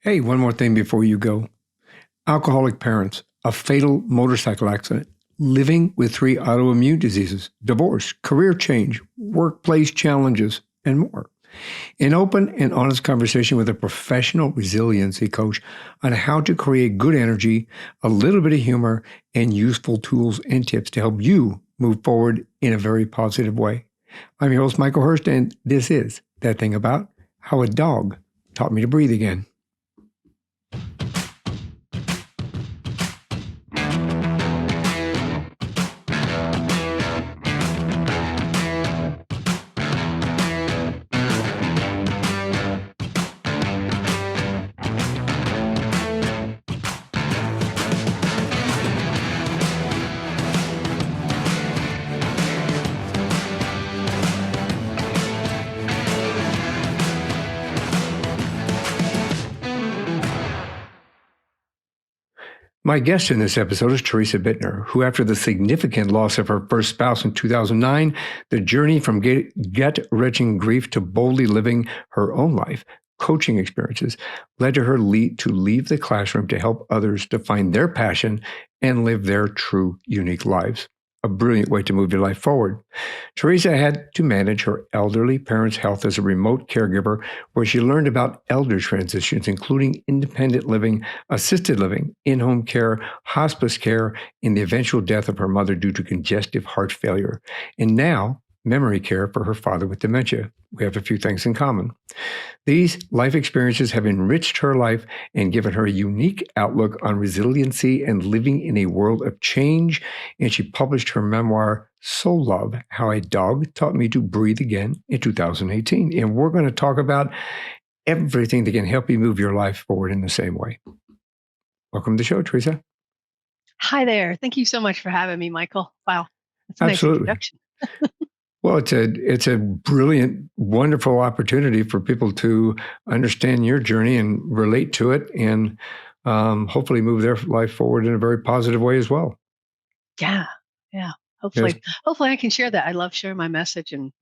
Hey, one more thing before you go. Alcoholic parents, a fatal motorcycle accident, living with 3 autoimmune diseases, divorce, career change, workplace challenges, and more. An open and honest conversation with a professional resiliency coach on how to create good energy, a little bit of humor, and useful tools and tips to help you move forward in a very positive way. I'm your host, Michael Herst, and this is That Thing About How a Dog Taught Me to Breathe Again. My guest in this episode is Teresa Bitner, who, after the significant loss of her first spouse in 2009, the journey from gut-wrenching grief to boldly living her own life, coaching experiences, led to her to leave the classroom to help others to find their passion and live their true, unique lives. A brilliant way to move your life forward. Teresa had to manage her elderly parents' health as a remote caregiver, where she learned about elder transitions, including independent living, assisted living, in-home care, hospice care, and the eventual death of her mother due to congestive heart failure, and now memory care for her father with dementia. We have a few things in common. These life experiences have enriched her life and given her a unique outlook on resiliency and living in a world of change. And she published her memoir, Soul Love, How a Dog Taught Me to Breathe Again in 2018. And we're going to talk about everything that can help you move your life forward in the same way. Welcome to the show, Teresa. Hi there. Thank you so much for having me, Michael. Wow. That's a Absolutely. nice introduction. Well, it's a brilliant, wonderful opportunity for people to understand your journey and relate to it, and hopefully move their life forward in a very positive way as well. Yeah. Yes. Hopefully I can share that. I love sharing my message and,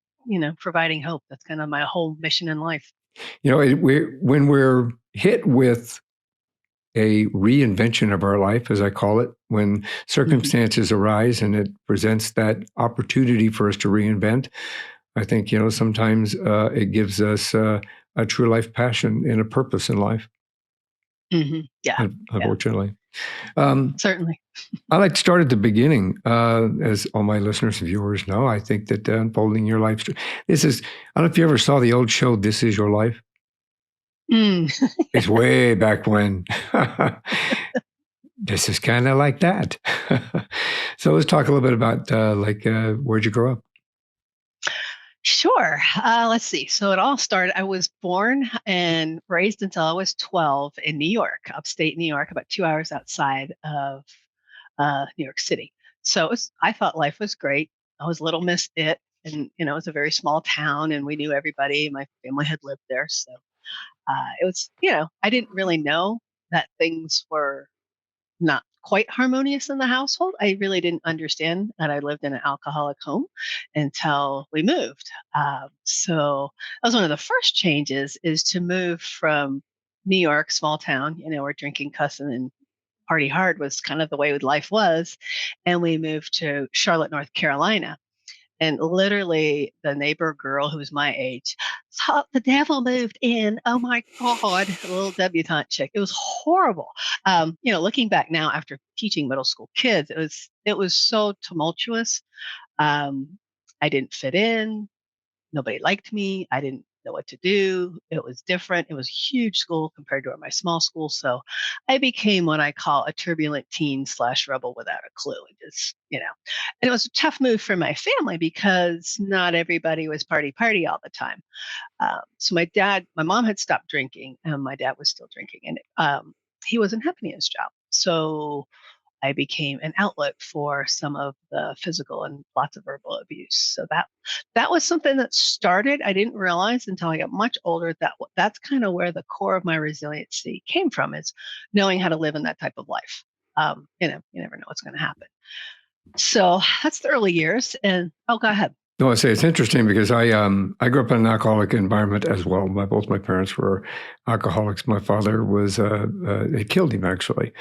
providing hope. That's kind of my whole mission in life. When we're hit with a reinvention of our life, as I call it, when circumstances arise and it presents that opportunity for us to reinvent, I think, sometimes it gives us a true life passion and a purpose in life. Yeah. Unfortunately. Certainly. I like to start at the beginning. As all my listeners and viewers know, I think that unfolding your life, I don't know if you ever saw the old show, This Is Your Life. It's way back when. This is kind of like that. So let's talk a little bit about where'd you grow up? Sure. Let's see. So it all started, I was born and raised until I was 12 in New York, upstate New York, about 2 hours outside of New York City. So I thought life was great. I was Little Miss It, and it was a very small town, and we knew everybody. My family had lived there, so it was, I didn't really know that things were not quite harmonious in the household. I really didn't understand that I lived in an alcoholic home until we moved. So that was one of the first changes, is to move from New York, small town, where drinking, cussing, and party hard was kind of the way life was. And we moved to Charlotte, North Carolina. And literally, the neighbor girl who was my age thought the devil moved in. Oh my God, a little debutante chick. It was horrible. Looking back now after teaching middle school kids, it was so tumultuous. I didn't fit in. Nobody liked me. I didn't know what to do. It was different. It was a huge school compared to my small school. So I became what I call a turbulent teen / rebel without a clue. And just, and it was a tough move for my family because not everybody was party all the time. So my mom had stopped drinking and my dad was still drinking, and he wasn't happy in his job. So I became an outlet for some of the physical and lots of verbal abuse. So that was something that started. I didn't realize until I got much older that that's kind of where the core of my resiliency came from, is knowing how to live in that type of life. You never know what's going to happen. So that's the early years. And go ahead. No, I say it's interesting because I grew up in an alcoholic environment as well. Both my parents were alcoholics. My father was it killed him actually.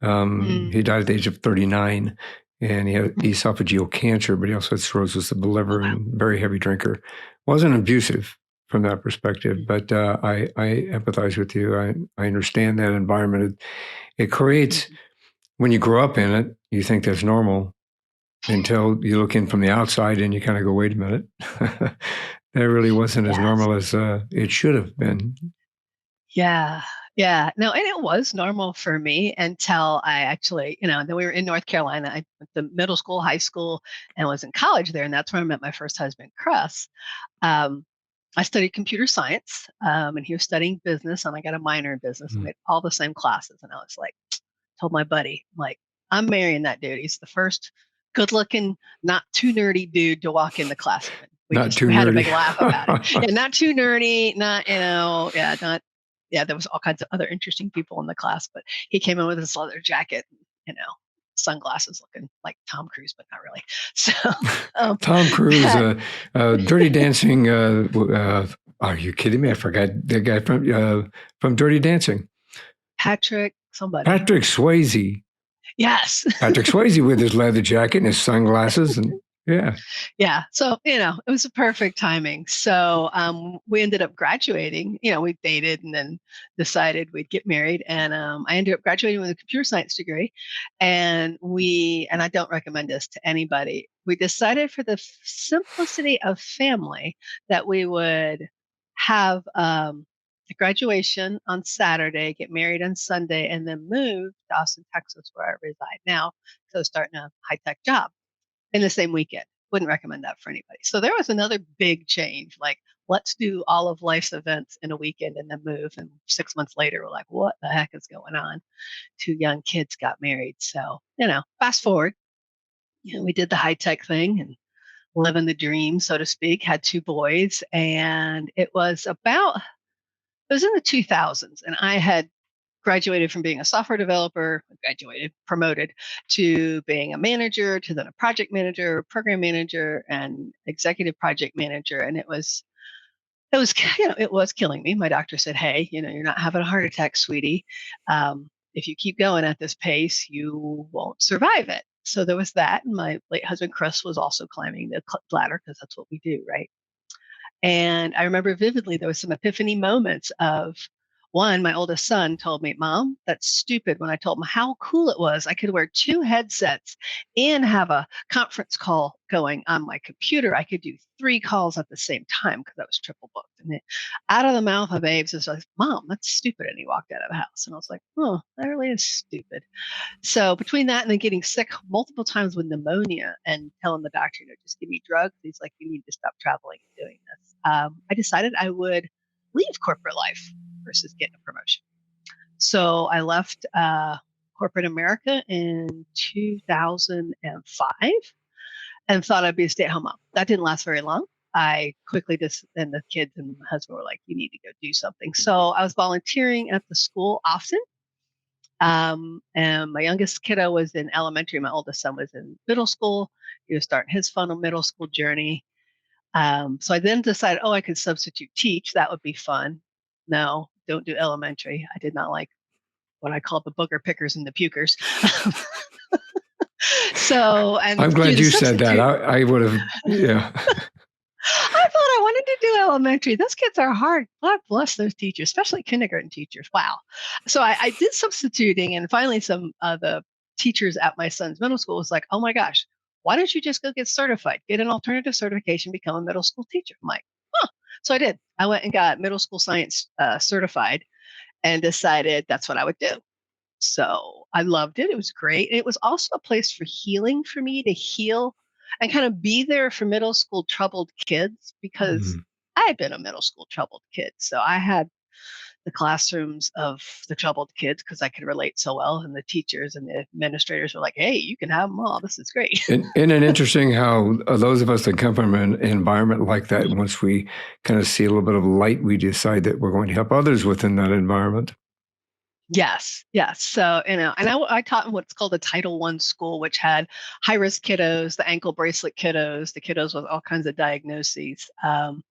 He died at the age of 39, and he had esophageal cancer, but he also had cirrhosis of the liver and very heavy drinker. Wasn't abusive from that perspective, but I empathize with you. I understand that environment. It creates, when you grow up in it, you think that's normal until you look in from the outside and you kind of go, wait a minute, that really wasn't as normal as it should have been. Yeah. Yeah. No, and it was normal for me until I actually, then we were in North Carolina. I went to middle school, high school, and was in college there. And that's where I met my first husband, Chris. Um, I studied computer science, and he was studying business, and I got a minor in business. And we had all the same classes. And I was like, told my buddy, like, I'm marrying that dude. He's the first good looking, not too nerdy dude to walk in the class. We had a big laugh about it. Yeah, not too nerdy, not, there was all kinds of other interesting people in the class, but he came in with his leather jacket, sunglasses looking like Tom Cruise, but not really. So Tom Cruise, Dirty Dancing. Are you kidding me? I forgot the guy from Dirty Dancing. Patrick Swayze. Yes. Patrick Swayze with his leather jacket and his sunglasses, and yeah. Yeah. So, it was a perfect timing. So we ended up graduating. We dated and then decided we'd get married. And I ended up graduating with a computer science degree. And I don't recommend this to anybody. We decided for the simplicity of family that we would have a graduation on Saturday, get married on Sunday, and then move to Austin, Texas, where I reside now. So starting a high-tech job in the same weekend. Wouldn't recommend that for anybody. So there was another big change. Like, let's do all of life's events in a weekend and then move. And 6 months later, we're like, what the heck is going on? 2 young kids got married. So, fast forward, we did the high tech thing and living the dream, so to speak, had 2 boys. And it was in the 2000s. And I had graduated from being a software developer, promoted to being a manager, to then a project manager, program manager, and executive project manager. And it was killing me. My doctor said, hey, you're not having a heart attack, sweetie. If you keep going at this pace, you won't survive it. So there was that. And my late husband, Chris, was also climbing the ladder because that's what we do, right? And I remember vividly, there was some epiphany moments of, one, my oldest son told me, Mom, that's stupid, when I told him how cool it was. I could wear 2 headsets and have a conference call going on my computer. I could do 3 calls at the same time because I was triple booked. And out of the mouth of Abe's was like, Mom, that's stupid. And he walked out of the house. And I was like, oh, that really is stupid. So between that and then getting sick multiple times with pneumonia and telling the doctor, just give me drugs, he's like, you need to stop traveling and doing this. I decided I would leave corporate life versus getting a promotion. So I left corporate America in 2005 and thought I'd be a stay-at-home mom. That didn't last very long. I quickly and the kids and my husband were like, you need to go do something. So I was volunteering at the school often. And my youngest kiddo was in elementary. My oldest son was in middle school. He was starting his fun middle school journey. So I then decided, I could substitute teach. That would be fun. No, don't do elementary. I did not like what I call the booger pickers and the pukers. And I'm glad you said that. I would have, yeah. I thought I wanted to do elementary. Those kids are hard. God bless those teachers, especially kindergarten teachers. Wow. So I did substituting, and finally some of the teachers at my son's middle school was like, oh my gosh, why don't you just go get certified, get an alternative certification, become a middle school teacher? I'm like, huh. So I did. I went and got middle school science certified and decided that's what I would do. So I loved it. It was great. It was also a place for healing for me, to heal and kind of be there for middle school troubled kids, because I had been a middle school troubled kid. So I had the classrooms of the troubled kids because I could relate so well. And the teachers and the administrators were like, hey, you can have them all. This is great. Isn't it interesting how those of us that come from an environment like that, once we kind of see a little bit of light, we decide that we're going to help others within that environment? Yes, yes. So, and I taught in what's called a Title I school, which had high risk kiddos, the ankle bracelet kiddos, the kiddos with all kinds of diagnoses. It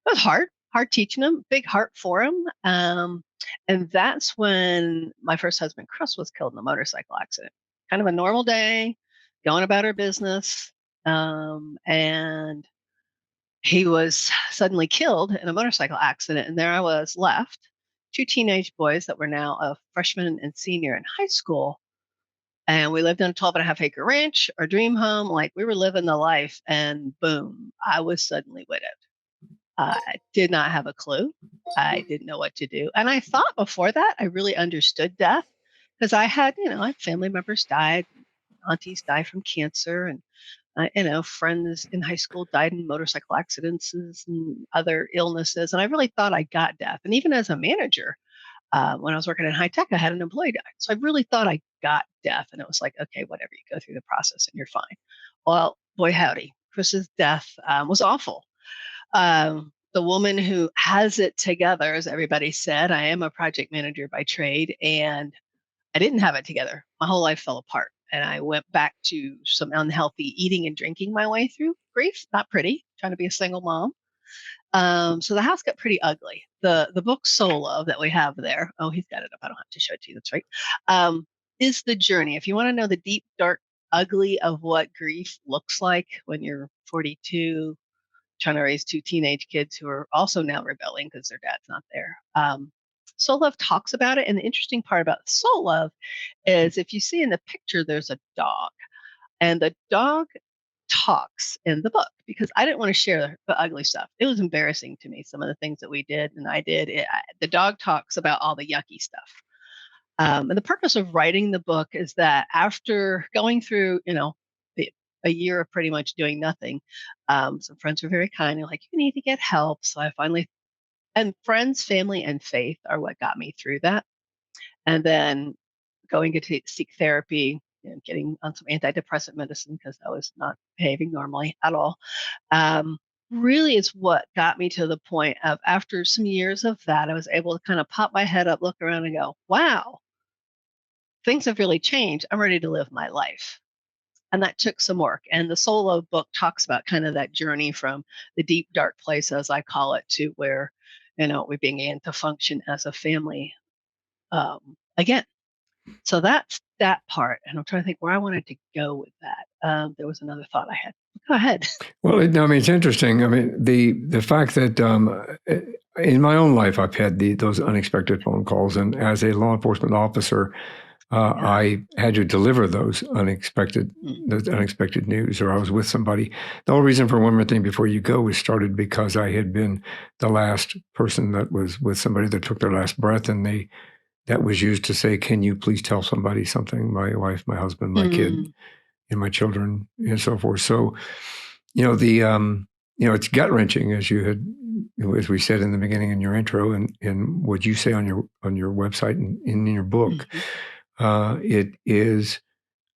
was hard teaching them, big heart for them. And that's when my first husband, Chris, was killed in a motorcycle accident. Kind of a normal day, going about our business. And he was suddenly killed in a motorcycle accident. And there I was left, two teenage boys that were now a freshman and senior in high school. And we lived in a 12.5 acre ranch, our dream home. Like we were living the life. And boom, I was suddenly widowed. I did not have a clue. I didn't know what to do. And I thought before that I really understood death because I had, I had family members died, aunties died from cancer, and friends in high school died in motorcycle accidents and other illnesses. And I really thought I got death. And even as a manager, when I was working in high tech, I had an employee die. So I really thought I got death. And it was like, okay, whatever, you go through the process and you're fine. Well, boy, howdy, Chris's death was awful. The woman who has it together, as everybody said, I am a project manager by trade, and I didn't have it together. My whole life fell apart. And I went back to some unhealthy eating and drinking my way through grief. Not pretty, trying to be a single mom. So the house got pretty ugly. The book Soul Love that we have there, oh, he's got it up. I don't have to show it to you. That's right. Is the journey. If you want to know the deep, dark, ugly of what grief looks like when you're 42, trying to raise two teenage kids who are also now rebelling because their dad's not there. Soul Love talks about it. And the interesting part about Soul Love is if you see in the picture, there's a dog, and the dog talks in the book because I didn't want to share the ugly stuff. It was embarrassing to me, some of the things that we did and I did. The dog talks about all the yucky stuff. And the purpose of writing the book is that after going through, the, a year of pretty much doing nothing, some friends were very kind. They're like, you need to get help. So I finally, and friends, family, and faith are what got me through that. And then going to seek therapy, getting on some antidepressant medicine because I was not behaving normally at all. Um, Really is what got me to the point of after some years of that, I was able to kind of pop my head up, look around, and go, wow, things have really changed. I'm ready to live my life. And that took some work. And the solo book talks about kind of that journey from the deep, dark place, as I call it, to where, we began to function as a family again. So that's that part. And I'm trying to think where I wanted to go with that. There was another thought I had. Go ahead. Well, I mean, it's interesting. I mean, the fact that in my own life, I've had those unexpected phone calls, and as a law enforcement officer, Yeah. I had to deliver those unexpected news, or I was with somebody. The whole reason for one more thing before you go was started because I had been the last person that was with somebody that took their last breath, and that was used to say, "Can you please tell somebody something?" My wife, my husband, my kid, Mm, and my children, and so forth. So, it's gut wrenching, as we said in the beginning in your intro, and what you say on your website and in your book. mhm, It is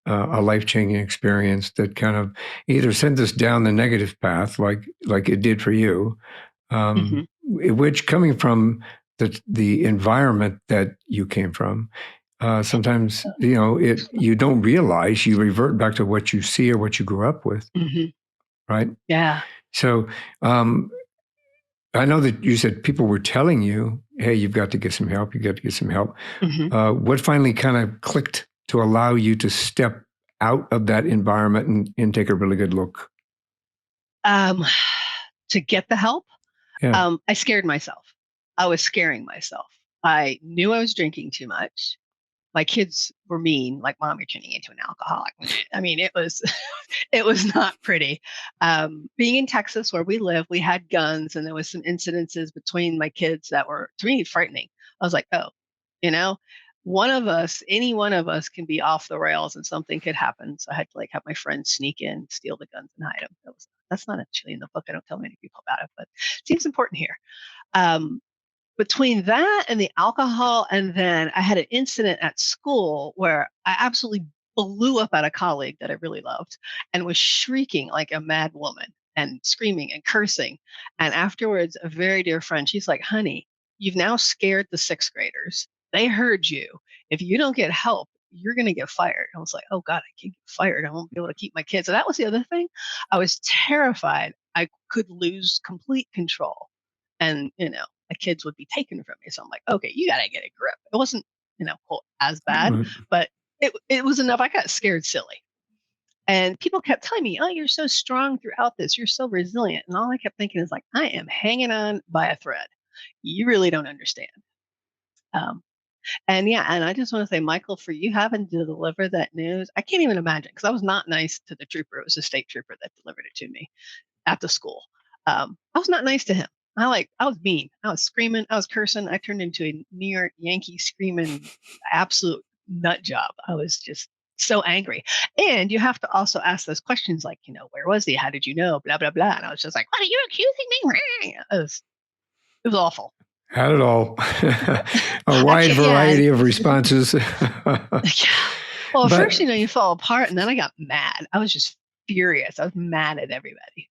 a life changing experience that kind of either sends us down the negative path, like it did for you, mhm. which coming from the environment that you came from. Sometimes you don't realize you revert back to what you see or what you grew up with, Mhm. right? Yeah. So um, I know that you said people were telling you, "Hey, you've got to get some help. You got to get some help." Mhm. What finally kind of clicked to allow you to step out of that environment and take a really good look? Um, to get the help, Yeah. I scared myself. I was scaring myself. I knew I was drinking too much. My kids were mean, like, "Mom, you're turning into an alcoholic." I mean, it was it was not pretty. Being in Texas where we live, we had guns, and there was some incidences between my kids that were, to me, frightening. I was like, "Oh, you know, one of us, any one of us can be off the rails and something could happen." So I had to, like, have my friends sneak in, steal the guns, and hide them. That's not actually in the book. I don't tell many people about it, but it seems important here. Um, Between that and the alcohol, and then I had an incident at school where I absolutely blew up at a colleague that I really loved and was shrieking like a mad woman and screaming and cursing. And afterwards, a very dear friend, she's like, "Honey, you've now scared the sixth graders. They heard you. If you don't get help, you're going to get fired. I was like, oh God, I can't get fired. I won't be able to keep my kids. So that was the other thing. I was terrified I could lose complete control and, my kids would be taken from me. So I'm like, okay, you got to get a grip. It wasn't, quote, as bad, Right. but it was enough. I got scared silly. And people kept telling me, oh, you're so strong throughout this. You're so resilient. And all I kept thinking is like, I am hanging on by a thread. You really don't understand. Um, and yeah, and I just want to say, Michael, for you having to deliver that news, I can't even imagine because I was not nice to the trooper. It was a state trooper that delivered it to me at the school. I was not nice to him. I was mean. I was screaming. I was cursing. I turned into a New York Yankee screaming absolute nut job. I was just so angry. And you have to also ask those questions like, where was he? How did you know? Blah, blah, blah. And I was just like, what are you accusing me? It was awful. Had it all. A I wide can't, yeah. variety of responses. Yeah. Well, at first, But you fall apart, and then I got mad. I was just furious. I was mad at everybody.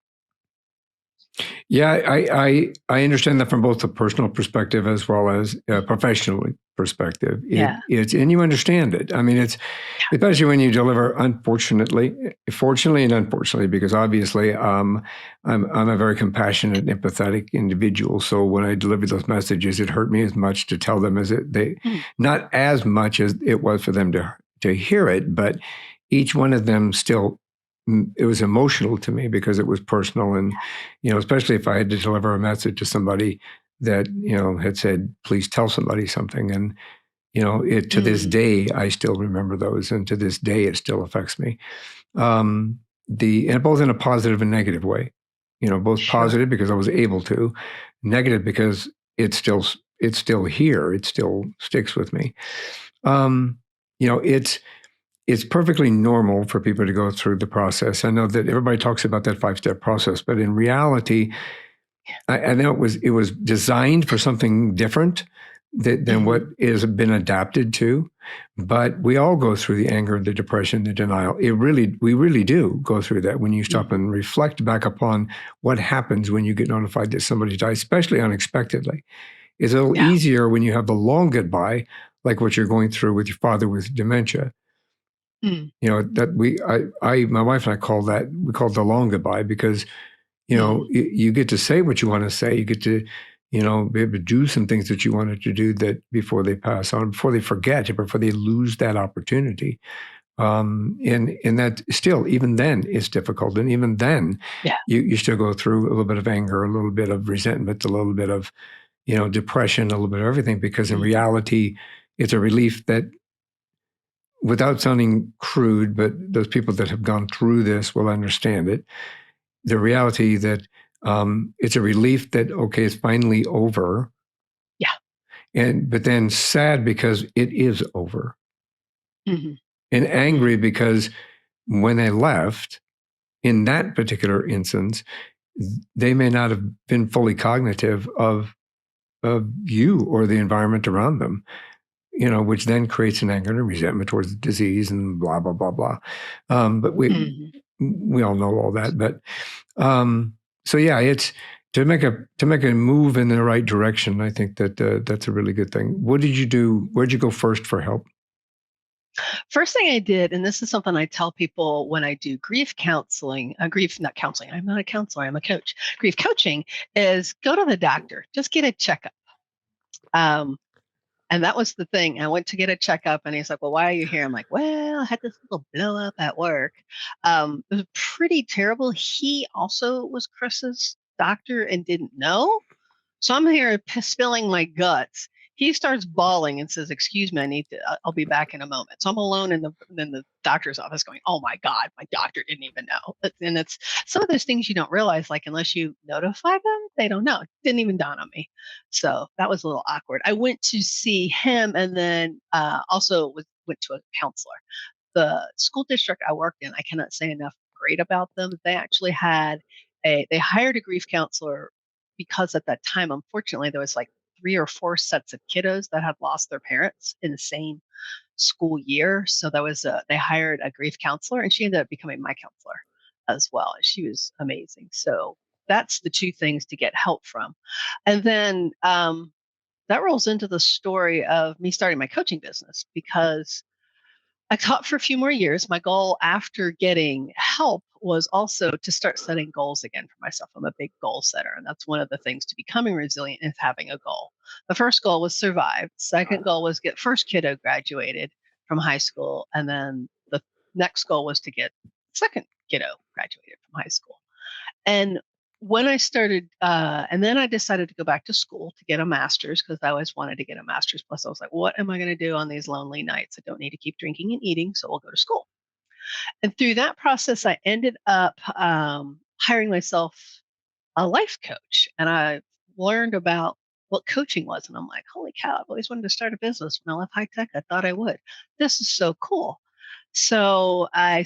yeah, I understand that from both a personal perspective as well as a professional perspective. Yeah. It's and you understand it. I mean, it's especially when you deliver. Fortunately and unfortunately, because obviously, I'm a very compassionate, empathetic individual. So when I deliver those messages, it hurt me as much to tell them as Mm. not as much as it was for them to hear it, but each one of them still it was emotional to me because it was personal and especially if I had to deliver a message to somebody that had said please tell somebody something and it to this Mm. day I still remember those and to this day it still affects me the and both in a positive and negative way both Sure. positive because I was able to negative because it's still here it still sticks with me um you know it's perfectly normal for people to go through the process. I know that everybody talks about that 5-step process, but in reality, I know it was designed for something different than what Hmm. has been adapted to. But we all go through the anger, the depression, the denial. We really do go through that when you stop Hmm. and reflect back upon what happens when you get notified that somebody dies, especially unexpectedly. It's a little Yeah. easier when you have the long goodbye, like what you're going through with your father with dementia. Mm. That my wife and I call that we call it the long goodbye because Mm. you get to say what you want to say, you get to be able to do some things that you wanted to do that before they pass on, before they forget, before they lose that opportunity. And that still, even then, it's difficult, and even then, Yeah. you still go through a little bit of anger, a little bit of resentment, a little bit of depression, a little bit of everything, because in Hmm. reality, it's a relief that without sounding crude, but those people that have gone through this will understand it. The reality that it's a relief that okay, it's finally over, Yeah. and but then sad because it is over, Hmm. and angry Hmm. because when they left, in that particular instance, they may not have been fully cognitive of you or the environment around them. Which then creates an anger and a resentment towards the disease and blah blah blah blah. But Hmm. we all know all that. But um, so yeah, it's to make a move in the right direction. I think that that's a really good thing. What did you do? Where'd you go first for help? First thing I did, and this is something I tell people when I do grief counseling, grief, not counseling, I'm not a counselor, I'm a coach. Grief coaching is go to the doctor, just get a checkup. Um, And that was the thing. I went to get a checkup and he's like, well, why are you here? I'm like, well, I had this little blow up at work. It was pretty terrible. He also was Chris's doctor and didn't know. So I'm here spilling my guts. He starts bawling and says, "Excuse me, I need to. I'll be back in a moment." So I'm alone in the doctor's office, going, "Oh my God, my doctor didn't even know." And it's some of those things you don't realize, like unless you notify them, they don't know. It didn't even dawn on me. So that was a little awkward. I went to see him, and then also went to a counselor. The school district I worked in, I cannot say enough great about them. They actually had they hired a grief counselor because at that time, unfortunately, there was like 3 or 4 sets of kiddos that had lost their parents in the same school year. So they hired a grief counselor, and she ended up becoming my counselor as well. And she was amazing. So that's the two things to get help from. And then that rolls into the story of me starting my coaching business, because I taught for a few more years. My goal after getting help was also to start setting goals again for myself. I'm a big goal setter, and that's one of the things to becoming resilient is having a goal. The first goal was survive. Second goal was get first kiddo graduated from high school, and then the next goal was to get second kiddo graduated from high school. And when I started, and then I decided to go back to school to get a master's, because I always wanted to get a master's. Plus, I was like, what am I going to do on these lonely nights? I don't need to keep drinking and eating, so we'll go to school. And through that process, I ended up hiring myself a life coach, and I learned about what coaching was. And I'm like, holy cow, I've always wanted to start a business. When I left high tech, I thought I would. This is so cool. So I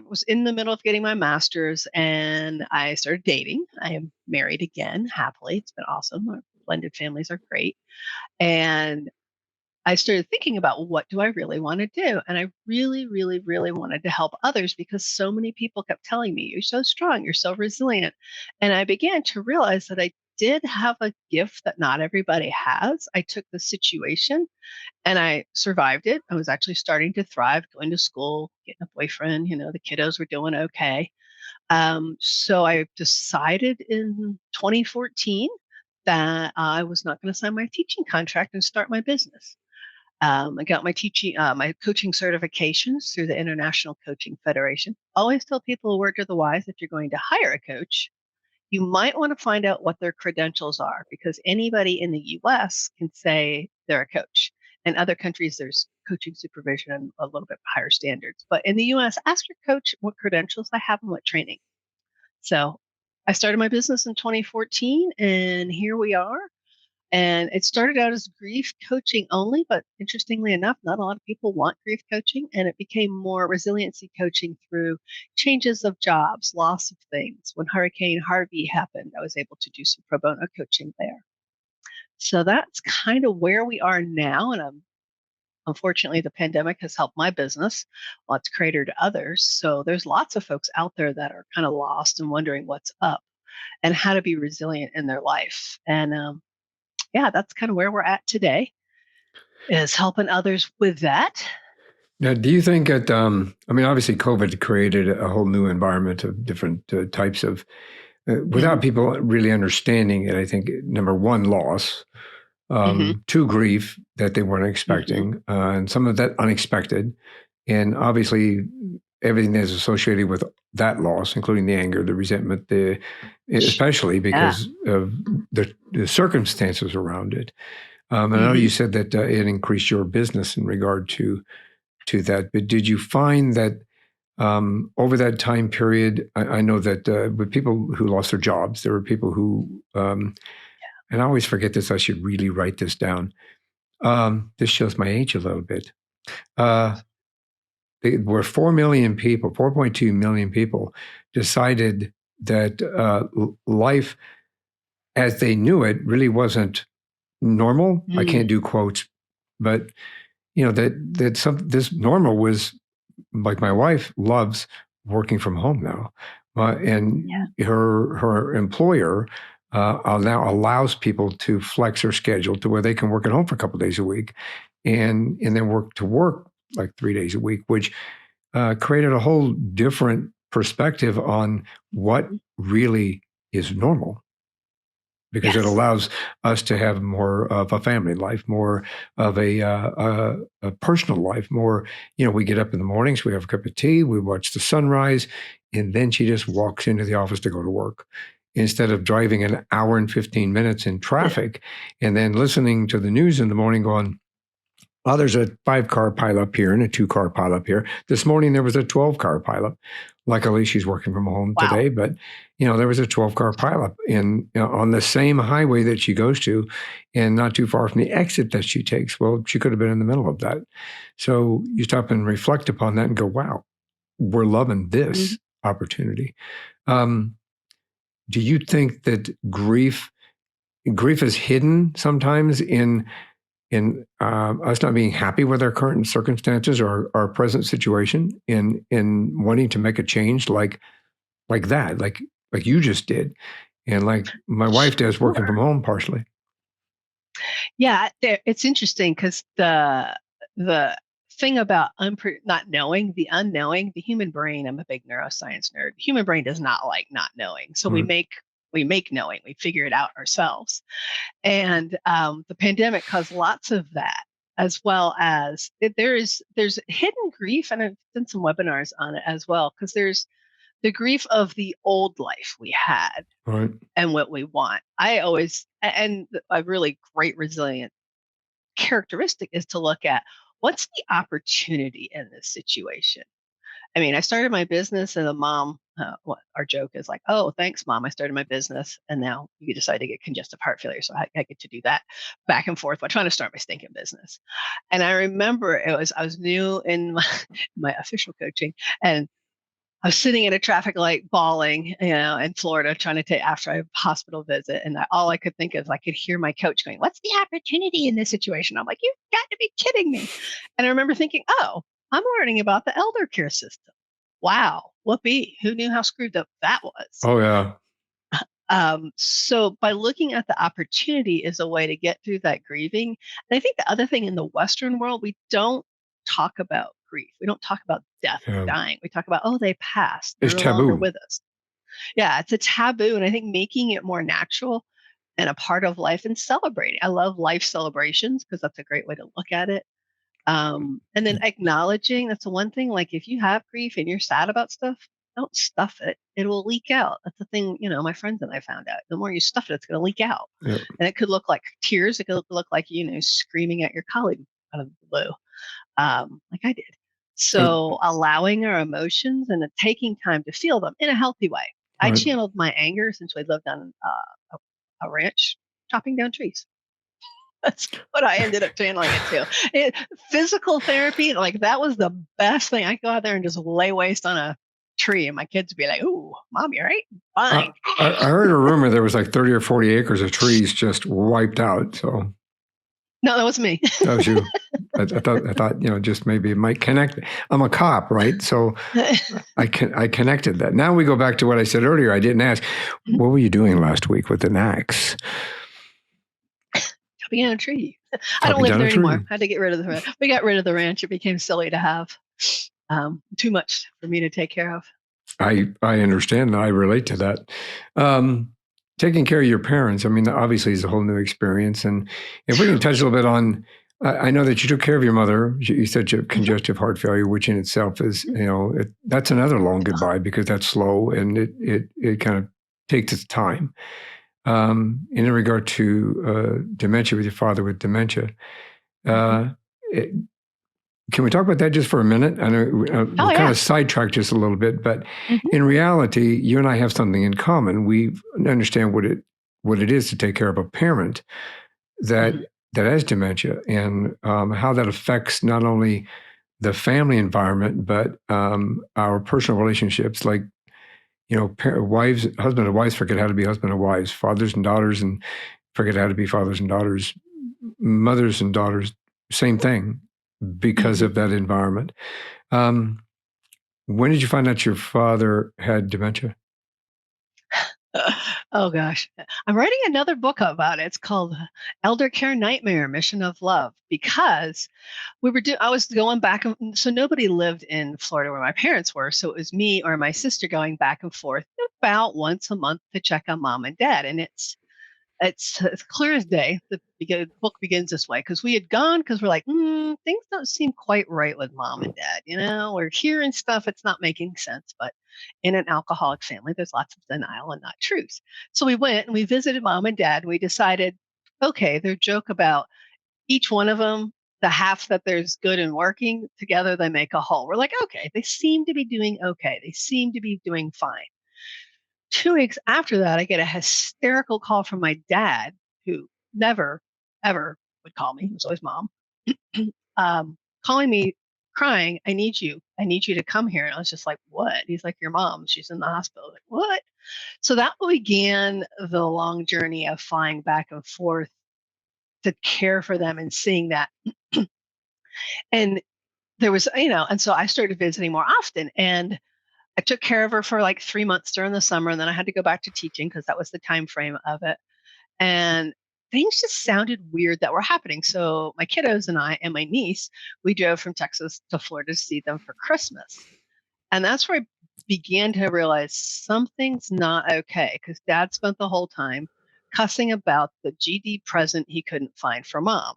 was in the middle of getting my master's, and I started dating. I am married again, happily. It's been awesome. Our blended families are great. And I started thinking about, what do I really want to do? And I really, really, really wanted to help others, because so many people kept telling me, you're so strong, you're so resilient. And I began to realize that I did have a gift that not everybody has. I took the situation and I survived it. I was actually starting to thrive, going to school, getting a boyfriend. The kiddos were doing okay. So I decided in 2014 that I was not going to sign my teaching contract and start my business. I got my coaching certifications through the International Coaching Federation. Always tell people, a word to the wise, if you're going to hire a coach, you might want to find out what their credentials are, because anybody in the US can say they're a coach. In other countries, there's coaching supervision and a little bit higher standards. But in the US, ask your coach what credentials they have and what training. So I started my business in 2014, and here we are. And it started out as grief coaching only, but interestingly enough, not a lot of people want grief coaching. And it became more resiliency coaching through changes of jobs, loss of things. When Hurricane Harvey happened, I was able to do some pro bono coaching there. So that's kind of where we are now. And unfortunately, the pandemic has helped my business while it's cratered others. So there's lots of folks out there that are kind of lost and wondering what's up and how to be resilient in their life. And yeah, that's kind of where we're at today, is helping others with that. Now, do you think that, obviously COVID created a whole new environment of different types of, without people really understanding it, I think, number one, loss, two, grief that they weren't expecting, and some of that unexpected. And obviously, everything that's associated with that loss, including the anger, the resentment, especially because of the circumstances around it. I know you said that it increased your business in regard to that, but did you find that over that time period, I know that with people who lost their jobs, there were people who, and I always forget this, I should really write this down. This shows my age a little bit. There were 4 million people, 4.2 million people decided that life as they knew it really wasn't normal. I can't do quotes, but this normal was, like, my wife loves working from home now, and her employer now allows people to flex their schedule to where they can work at home for a couple of days a week, and then work like 3 days a week, which created a whole different perspective on what really is normal. Because it allows us to have more of a family life, more of a personal life, more, we get up in the mornings, we have a cup of tea, we watch the sunrise, and then she just walks into the office to go to work. Instead of driving an hour and 15 minutes in traffic and then listening to the news in the morning going, oh, there's a 5-car pileup here and a 2-car pileup here. This morning, there was a 12-car pileup. Luckily, she's working from home today, but, there was a 12-car pileup on the same highway that she goes to and not too far from the exit that she takes. Well, she could have been in the middle of that. So you stop and reflect upon that and go, wow, we're loving this opportunity. Do you think that grief is hidden sometimes in us not being happy with our current circumstances or our present situation, in wanting to make a change like that, like you just did, and like my wife does, working from home partially? Yeah, it's interesting because the thing about not knowing, the unknowing, the human brain. I'm a big neuroscience nerd. The human brain does not like not knowing, so we Right. make knowing. We figure it out ourselves, and the pandemic caused lots of that, as well as there's hidden grief, and I've done some webinars on it as well because there's the grief of the old life we had Right. and what we want. And a really great resilient characteristic is to look at what's the opportunity in this situation. I mean, I started my business and the mom, our joke is like, oh, thanks, mom. I started my business and now you decide to get congestive heart failure. So I get to do that back and forth while trying to start my stinking business. And I remember I was new in my official coaching, and I was sitting at a traffic light bawling, in Florida, trying to take after a hospital visit. And all I could think of, I could hear my coach going, what's the opportunity in this situation? I'm like, you've got to be kidding me. And I remember thinking, oh, I'm learning about the elder care system. Wow. Whoopee. Who knew how screwed up that was? Oh yeah. So by looking at the opportunity is a way to get through that grieving. And I think the other thing in the Western world, we don't talk about grief. We don't talk about death or Yeah. dying. We talk about, oh, they passed. They're It's no longer taboo. with us. Yeah, it's a taboo. And I think making it more natural and a part of life and celebrating. I love life celebrations because that's a great way to look at it. And then acknowledging, that's the one thing. Like if you have grief and you're sad about stuff, don't stuff it. It will leak out. That's the thing, my friends and I found out. The more you stuff it, it's going to leak out. Yeah. And it could look like tears. It could look like, screaming at your colleague out of the blue, like I did. So, So allowing our emotions and taking time to feel them in a healthy way. I right. channeled my anger since we lived on a ranch, chopping down trees. That's what I ended up channeling it to. Physical therapy, like that was the best thing. I could go out there and just lay waste on a tree, and my kids would be like, "Ooh, mom, you right? I, Fine." I heard a rumor there was like 30 or 40 acres of trees just wiped out. So No, that was me. that was you. I thought, just maybe it might connect. I'm a cop, right? So I connected that. Now we go back to what I said earlier. I didn't ask, what were you doing last week with an axe? Chopping down a tree. I don't Chopping live down a there tree. anymore. I had to get rid of the ranch. We got rid of the ranch. It became silly to have too much for me to take care of. I understand. I relate to that. Taking care of your parents, I mean, obviously is a whole new experience. And if we can touch a little bit on, I know that you took care of your mother. You said you have congestive heart failure, which in itself is, that's another long goodbye because that's slow and it kind of takes its time. In regard to dementia with your father with dementia, it, can we talk about that just for a minute? I know we're kind of sidetracked just a little bit, but in reality, you and I have something in common. We understand what it is to take care of a parent that has dementia and how that affects not only the family environment but our personal relationships. Like wives, husband and wives forget how to be husband and wives. Fathers and daughters and forget how to be fathers and daughters. Mothers and daughters, same thing. Because of that environment. When did you find out your father had dementia? Oh gosh, I'm writing another book about it. It's called Elder Care Nightmare: Mission of Love, because I was going back, so nobody lived in Florida where my parents were, so it was me or my sister going back and forth about once a month to check on mom and dad, and it's clear as day. The book begins this way because we had gone because we're like, things don't seem quite right with mom and dad. We're hearing stuff. It's not making sense. But in an alcoholic family, there's lots of denial and not truth. So we went and we visited mom and dad. And we decided, okay, their joke about each one of them, the half that there's good and working together, they make a whole. We're like, okay, they seem to be doing okay. They seem to be doing fine. 2 weeks after that, I get a hysterical call from my dad, who never, ever would call me. It was always mom, calling me, crying, I need you. I need you to come here. And I was just like, what? He's like, your mom. She's in the hospital. Like, what? So that began the long journey of flying back and forth to care for them and seeing that. And there was, and so I started visiting more often. And I took care of her for like 3 months during the summer, and then I had to go back to teaching because that was the time frame of it. And things just sounded weird that were happening. So my kiddos and I and my niece, we drove from Texas to Florida to see them for Christmas. And that's where I began to realize something's not okay because dad spent the whole time cussing about the GD present he couldn't find for mom,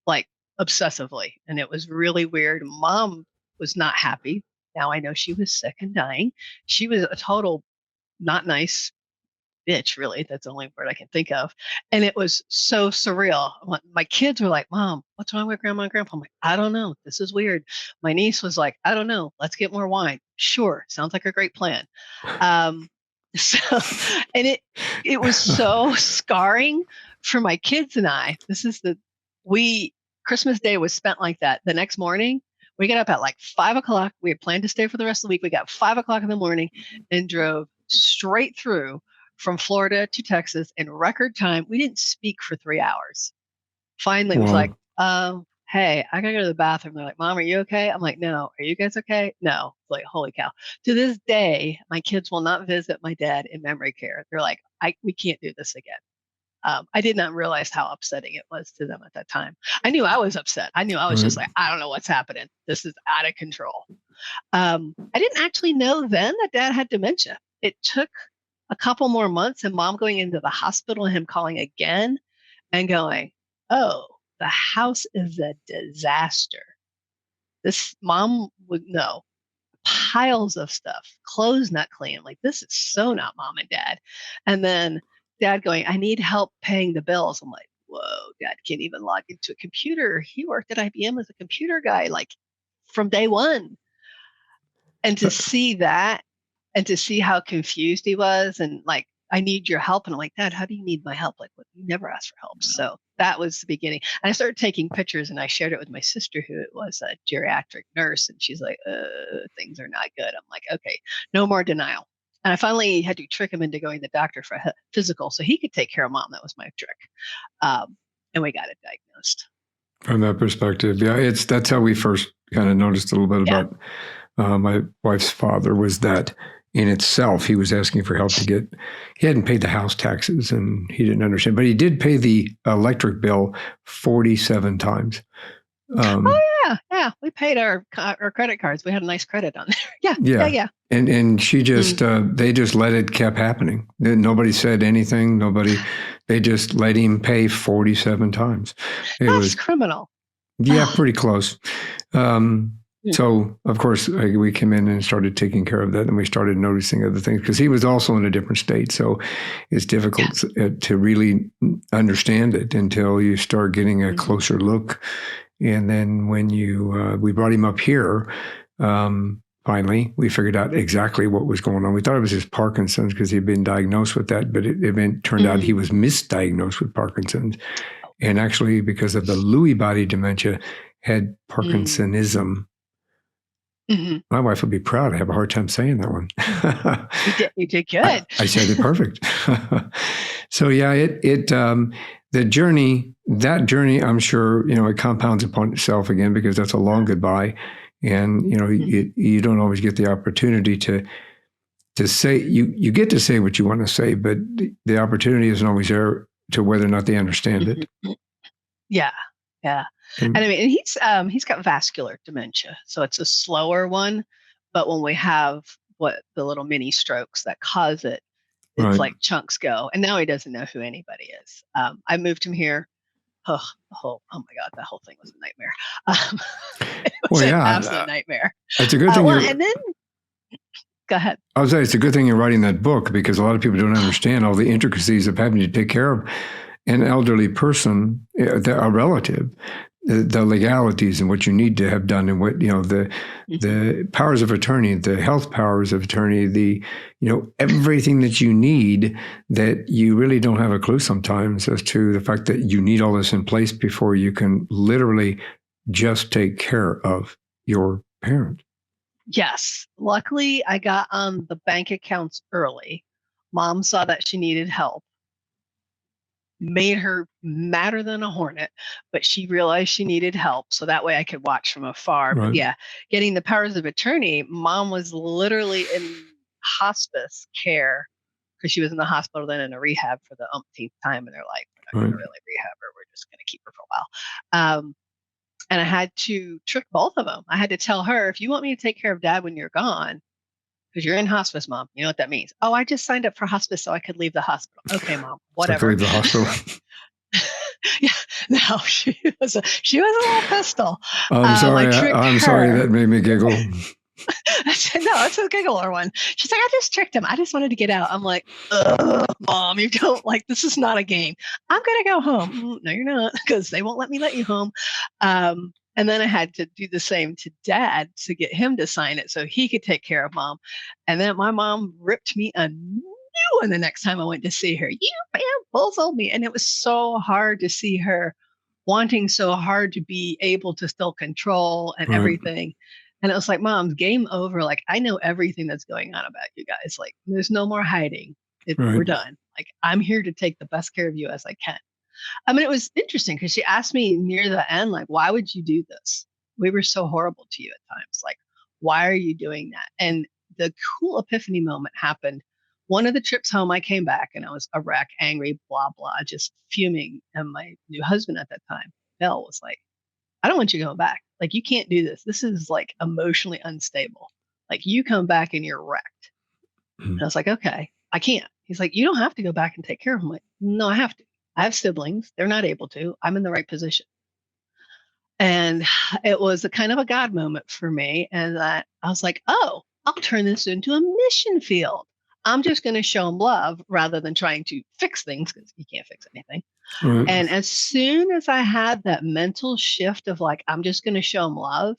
like obsessively. And it was really weird. Mom was not happy. Now I know she was sick and dying. She was a total not nice bitch, really. That's the only word I can think of. And it was so surreal. My kids were like, Mom, what's wrong with grandma and grandpa? I'm like, I don't know. This is weird. My niece was like, I don't know. Let's get more wine. Sure. Sounds like a great plan. Um, so, and it was so scarring for my kids and I. Christmas Day was spent like that. The next morning, we got up at like 5 o'clock. We had planned to stay for the rest of the week. We got 5 o'clock in the morning and drove straight through from Florida to Texas in record time. We didn't speak for 3 hours. Finally, it was like, hey, I gotta go to the bathroom. They're like, Mom, are you okay? I'm like, no. Are you guys okay? No. It's like, holy cow. To this day, my kids will not visit my dad in memory care. They're like, we can't do this again. I did not realize how upsetting it was to them at that time. I knew I was upset. I knew I was just like, I don't know what's happening. This is out of control. I didn't actually know then that dad had dementia. It took a couple more months and mom going into the hospital and him calling again and going, oh, the house is a disaster. This mom would know piles of stuff, clothes not clean. Like, this is so not mom and dad. And then dad going, I need help paying the bills. I'm like, whoa, dad can't even log into a computer. He worked at IBM as a computer guy, like from day one. And to see that and to see how confused he was and like, I need your help. And I'm like, Dad, how do you need my help? Like, what, you never asked for help. So that was the beginning. And I started taking pictures and I shared it with my sister, who was a geriatric nurse. And she's like, things are not good. I'm like, okay, no more denial. And I finally had to trick him into going to the doctor for a physical so he could take care of mom. That was my trick. And we got it diagnosed. From that perspective, yeah, that's how we first kind of noticed a little bit about my wife's father, was that in itself, he was asking for help he hadn't paid the house taxes and he didn't understand, but he did pay the electric bill 47 times. Yeah. We paid our credit cards. We had a nice credit on there. Yeah. And she just, they just let it kept happening. Nobody said anything. They just let him pay 47 times. That's criminal. Yeah, pretty close. So, of course, we came in and started taking care of that, and we started noticing other things because he was also in a different state. So it's difficult to really understand it until you start getting a closer look. And then when we brought him up here, finally, we figured out exactly what was going on. We thought it was his Parkinson's because he'd been diagnosed with that, but it turned out he was misdiagnosed with Parkinson's. And actually, because of the Lewy body dementia, had Parkinsonism. My wife would be proud. I have a hard time saying that one. You did good. I said it perfect. So yeah, that journey, I'm sure, it compounds upon itself again, because that's a long goodbye. And, you don't always get the opportunity to say, you get to say what you want to say, but the opportunity isn't always there to whether or not they understand it. Yeah. And I mean, he's got vascular dementia, so it's a slower one. But when we have the little mini strokes that cause it, it's like chunks go. And now he doesn't know who anybody is. I moved him here. Oh my God, that whole thing was a nightmare. It was an absolute nightmare. It's a good thing. And then, go ahead. I was saying, it's a good thing you're writing that book, because a lot of people don't understand all the intricacies of having to take care of an elderly person, a relative, the legalities and what you need to have done, and what, the powers of attorney, the health powers of attorney, everything that you need, that you really don't have a clue sometimes as to the fact that you need all this in place before you can literally just take care of your parent. Yes. Luckily, I got on the bank accounts early. Mom saw that she needed help. Made her madder than a hornet, but she realized she needed help. So that way I could watch from afar. Right. But yeah, getting the powers of attorney, mom was literally in hospice care because she was in the hospital, then in a rehab for the umpteenth time in her life. not going to really rehab her. We're just going to keep her for a while. And I had to trick both of them. I had to tell her, if you want me to take care of dad when you're gone, because you're in hospice, mom, you know what that means? Oh, I just signed up for hospice so I could leave the hospital. Okay, mom, whatever. I could leave the hospital. Yeah, no, she was a little pistol. I'm sorry. I'm sorry that made me giggle. I said, no, it's a giggler one. She's like, I just tricked him. I just wanted to get out. I'm like, mom, you don't this is not a game. I'm going to go home. No, you're not, because they won't let me let you home. And then I had to do the same to dad to get him to sign it so he could take care of mom. And then my mom ripped me a new one the next time I went to see her. You bamboozled me. And it was so hard to see her wanting so hard to be able to still control and everything. And it was like, Mom, game over. Like, I know everything that's going on about you guys. Like, there's no more hiding. We're done. Like, I'm here to take the best care of you as I can. I mean, it was interesting because she asked me near the end, like, why would you do this? We were so horrible to you at times. Like, why are you doing that? And the cool epiphany moment happened. One of the trips home, I came back and I was a wreck, angry, blah, blah, just fuming. And my new husband at that time, Bill, was like, I don't want you going back. Like, you can't do this. This is like emotionally unstable. Like, you come back and you're wrecked. And I was like, okay, I can't. He's like, you don't have to go back and take care of him. I'm like, no, I have to. I have siblings. They're not able to. I'm in the right position. And it was a kind of a God moment for me. And that I was like, oh, I'll turn this into a mission field. I'm just going to show them love rather than trying to fix things, because you can't fix anything. And as soon as I had that mental shift of like, I'm just going to show them love.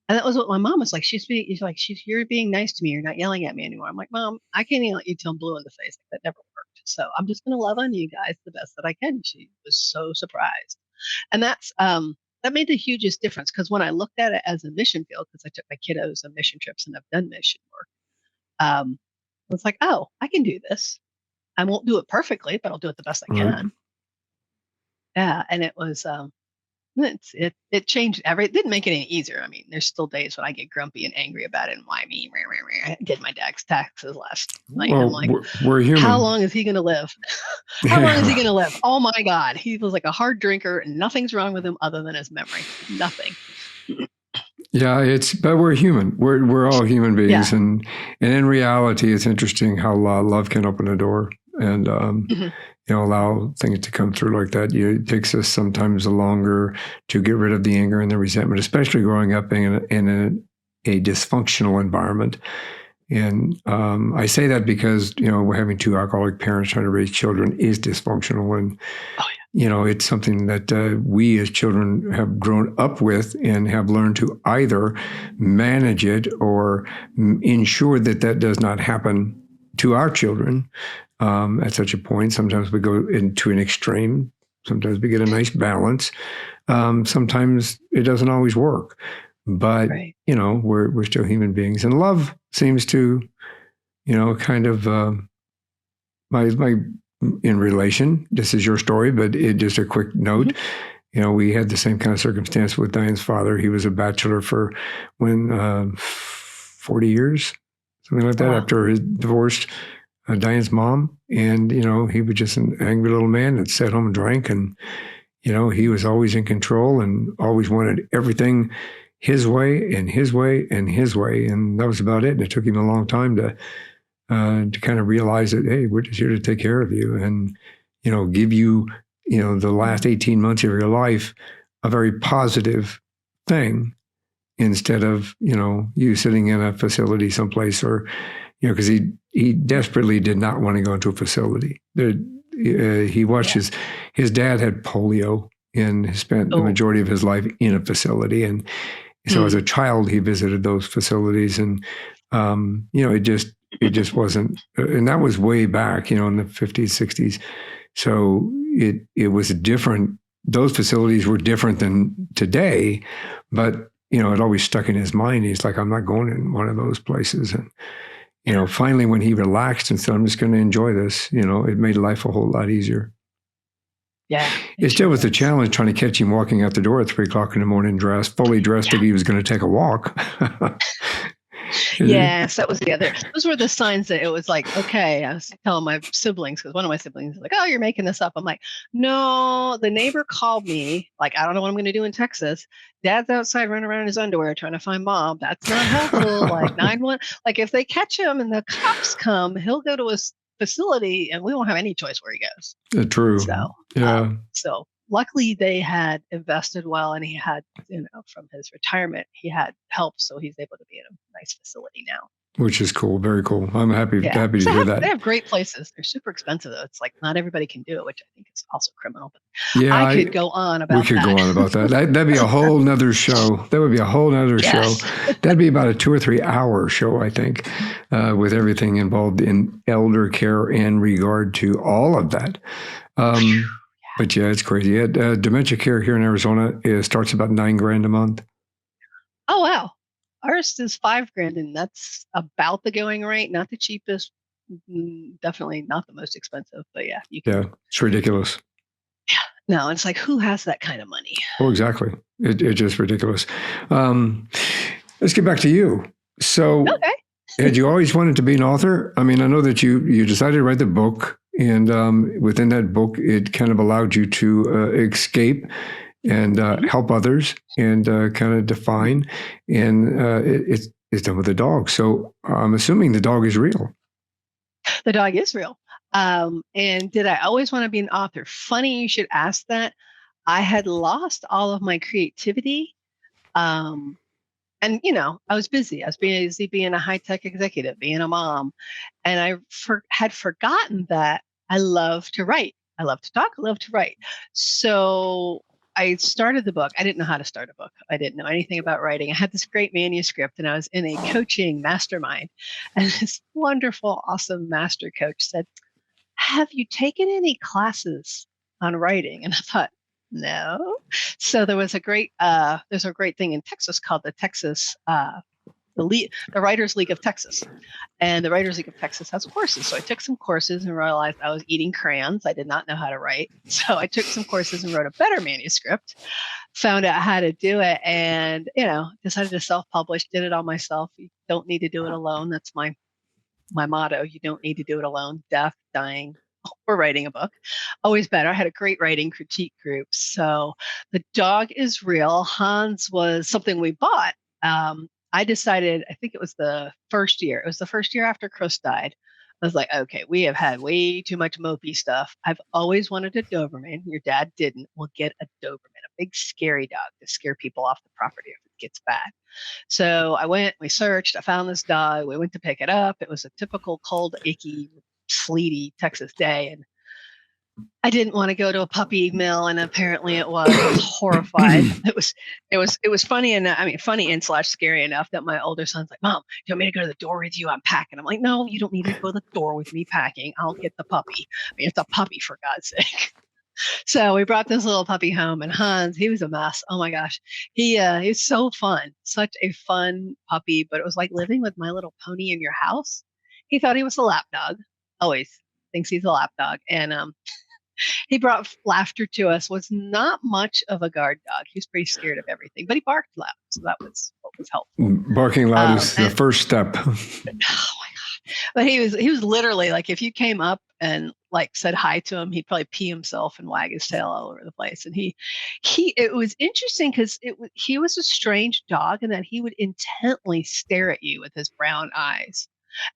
And that was what my mom was like. You're being nice to me. You're not yelling at me anymore. I'm like, Mom, I can't yell at you till I'm blue in the face. That never worked. So I'm just going to love on you guys the best that I can. She was so surprised. And that made the hugest difference, because when I looked at it as a mission field, because I took my kiddos on mission trips and I've done mission work, I was like, oh, I can do this. I won't do it perfectly, but I'll do it the best I can. Yeah. And it was, it changed it didn't make it any easier. I mean, there's still days when I get grumpy and angry about it, and why me? I did my dad's taxes last night. Well, I'm like, we're human. How long is he going to live? How long is he going to live? Oh my God. He was like a hard drinker and nothing's wrong with him other than his memory. Nothing. Yeah, but we're human. We're all human beings. And in reality, it's interesting how love can open a door and, allow things to come through like that. It takes us sometimes longer to get rid of the anger and the resentment, especially growing up in a dysfunctional environment. And I say that because, we're having two alcoholic parents trying to raise children is dysfunctional. And, it's something that we as children have grown up with and have learned to either manage it or ensure that does not happen to our children. At such a point, sometimes we go into an extreme. Sometimes we get a nice balance. Sometimes it doesn't always work, but we're still human beings, and love seems to, kind of my in relation. This is your story, but just a quick note. We had the same kind of circumstance with Diane's father. He was a bachelor for 40 years, something like that, after his divorced Diane's mom. And, he was just an angry little man that sat home and drank. And, he was always in control and always wanted everything his way and his way and his way. And that was about it. And it took him a long time to kind of realize that, hey, we're just here to take care of you and, give you, the last 18 months of your life, a very positive thing instead of, you sitting in a facility someplace or, because he desperately did not want to go into a facility. He watched his dad had polio and spent the majority of his life in a facility. And so as a child, he visited those facilities and, it just wasn't, and that was way back, in the 50s, 60s. So it was different. Those facilities were different than today, but, it always stuck in his mind. He's like, I'm not going in one of those places. And, finally, when he relaxed and said, I'm just going to enjoy this, it made life a whole lot easier. Yeah. It still was a challenge trying to catch him walking out the door at 3:00 in the morning, fully dressed if he was going to take a walk. Yes, that was the other. Those were the signs that it was like, okay, I was telling my siblings, because one of my siblings was like, oh, you're making this up. I'm like, no, the neighbor called me. Like, I don't know what I'm going to do in Texas. Dad's outside running around in his underwear trying to find mom. That's not helpful. Like, 911. Like, if they catch him and the cops come, he'll go to a facility and we won't have any choice where he goes. True. So, Yeah. so luckily they had invested well, and he had, from his retirement, he had help, so he's able to be in a nice facility now. Which is cool. Very cool. I'm happy to So hear that. They have great places. They're super expensive though. It's like not everybody can do it, which I think is also criminal. But Yeah, I could go on about that. We could go on about that. That'd be a whole nother show. That would be a whole nother show. That'd be about a 2 or 3 hour show, I think, with everything involved in elder care and regard to all of that. But yeah, it's crazy. Dementia care here in Arizona starts about $9,000 a month. Oh, wow. Ours is $5,000, and that's about the going rate. Not the cheapest, definitely not the most expensive, but yeah. It's ridiculous. Yeah. No, it's like, who has that kind of money? Oh, exactly. It's just ridiculous. Let's get back to you. So had you always wanted to be an author? I mean, I know that you decided to write the book, and within that book, it kind of allowed you to escape and help others and kind of define. And it's done with a dog. So I'm assuming the dog is real. The dog is real. And did I always want to be an author? Funny you should ask that. I had lost all of my creativity. And, I was busy. I was busy being a high-tech executive, being a mom. And I had forgotten that I love to write. I love to talk. I love to write. So I started the book. I didn't know how to start a book. I didn't know anything about writing. I had this great manuscript, and I was in a coaching mastermind. And this wonderful, awesome master coach said, have you taken any classes on writing? And I thought, no. So there's a great thing in Texas called the Texas, the Writers League of Texas. And the Writers League of Texas has courses. So I took some courses and realized I was eating crayons. I did not know how to write. So I took some courses and wrote a better manuscript, found out how to do it, and, decided to self-publish, did it all myself. You don't need to do it alone. That's my motto. You don't need to do it alone. Death, dying, or writing a book. Always better. I had a great writing critique group. So the dog is real. Hans was something we bought. I decided, I think it was the first year. It was the first year after Chris died. I was like, okay, we have had way too much mopey stuff. I've always wanted a Doberman. Your dad didn't. We'll get a Doberman, a big scary dog to scare people off the property if it gets bad. So we searched, I found this dog. We went to pick it up. It was a typical cold, icky, sleety Texas day. And I didn't want to go to a puppy mill, and apparently it was. I was horrified. It was funny, and funny and / scary enough that my older son's like, Mom, do you want me to go to the door with you? I'm packing. I'm like, no, you don't need to go to the door with me packing. I'll get the puppy. It's a puppy, for God's sake. So we brought this little puppy home, and Hans, he was a mess. Oh my gosh. He's so fun. Such a fun puppy, but it was like living with My Little Pony in your house. He thought he was a lap dog. Always thinks he's a lap dog. And he brought laughter to us, was not much of a guard dog. He was pretty scared of everything, but he barked loud. So that was what was helpful. Barking loud is the first step. Oh my God. But he was literally like, if you came up and like said hi to him, he'd probably pee himself and wag his tail all over the place. And it was interesting because he was a strange dog in that he would intently stare at you with his brown eyes.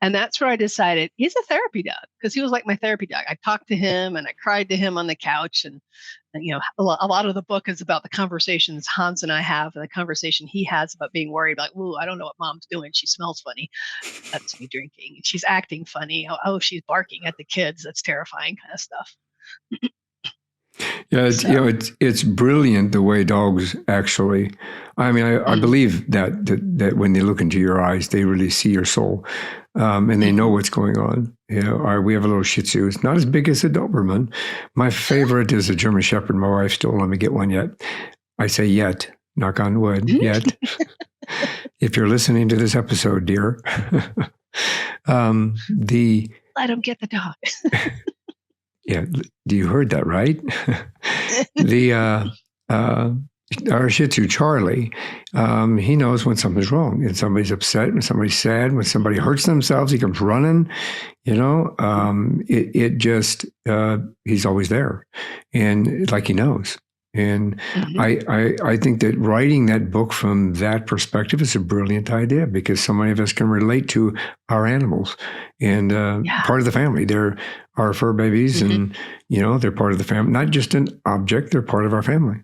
And that's where I decided he's a therapy dog, because he was like my therapy dog. I talked to him and I cried to him on the couch. And a lot of the book is about the conversations Hans and I have, and the conversation he has about being worried, like, ooh, I don't know what Mom's doing. She smells funny. That's me drinking. She's acting funny. Oh, she's barking at the kids. That's terrifying kind of stuff. Yeah, it's brilliant the way dogs actually. I mean, I believe that when they look into your eyes, they really see your soul, and they know what's going on. We have a little Shih Tzu. It's not as big as a Doberman. My favorite is a German Shepherd. My wife still won't let me get one yet. I say yet, knock on wood, yet. If you're listening to this episode, dear, let him get the dog. Yeah, you heard that right? our Shih Tzu, Charlie, he knows when something's wrong, and somebody's upset, when somebody's sad, when somebody hurts themselves, he comes running. It just he's always there, and like he knows. And Mhm. I think that writing that book from that perspective is a brilliant idea, because so many of us can relate to our animals, and Yeah. part of the family. They're our fur babies, Mhm. and they're part of the family, not just an object. They're part of our family.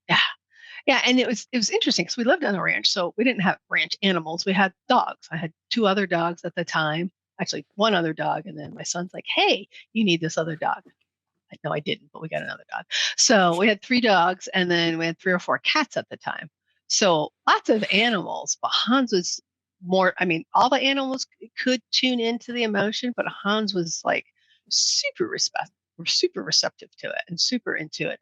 Yeah. Yeah, and it was interesting because we lived on a ranch, so we didn't have ranch animals. We had dogs. I had two other dogs at the time. Actually, one other dog, and then my son's like, "Hey, you need this other dog." No, I didn't, but we got another dog. So we had three dogs, and then we had three or four cats at the time. So lots of animals, but Hans was more. I mean, all the animals could tune into the emotion, but Hans was like super respect, super receptive to it, and super intuitive.